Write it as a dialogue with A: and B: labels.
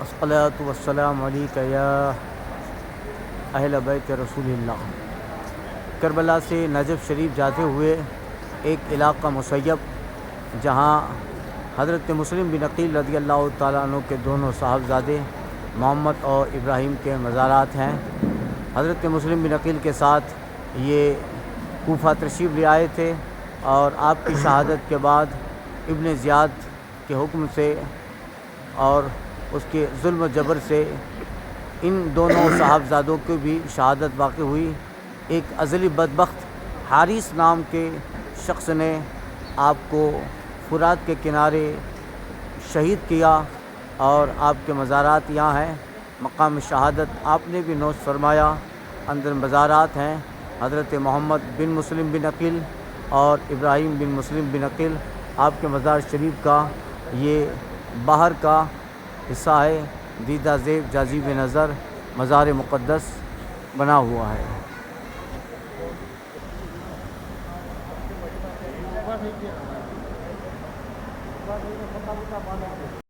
A: الصلاۃ والسلام علیک یا اہل بیت رسول اللہ۔ کربلا سے نجف شریف جاتے ہوئے ایک علاقہ مسیب جہاں حضرت مسلم بن عقیل رضی اللہ تعالیٰ عنہ کے دونوں صاحبزادے محمد اور ابراہیم کے مزارات ہیں۔ حضرت مسلم بن عقیل کے ساتھ یہ کوفہ تشریف لے آئے تھے اور آپ کی شہادت کے بعد ابن زیاد کے حکم سے اور اس کے ظلم و جبر سے ان دونوں صاحبزادوں کی بھی شہادت واقع ہوئی۔ ایک ازلی بدبخت حارث نام کے شخص نے آپ کو فرات کے کنارے شہید کیا اور آپ کے مزارات یہاں ہیں۔ مقام شہادت آپ نے بھی نوش فرمایا، اندر مزارات ہیں حضرت محمد بن مسلم بن عقیل اور ابراہیم بن مسلم بن عقیل۔ آپ کے مزار شریف کا یہ باہر کا حصہ ہے، دیدہ زیب جاذب نظر مزار مقدس بنا ہوا ہے۔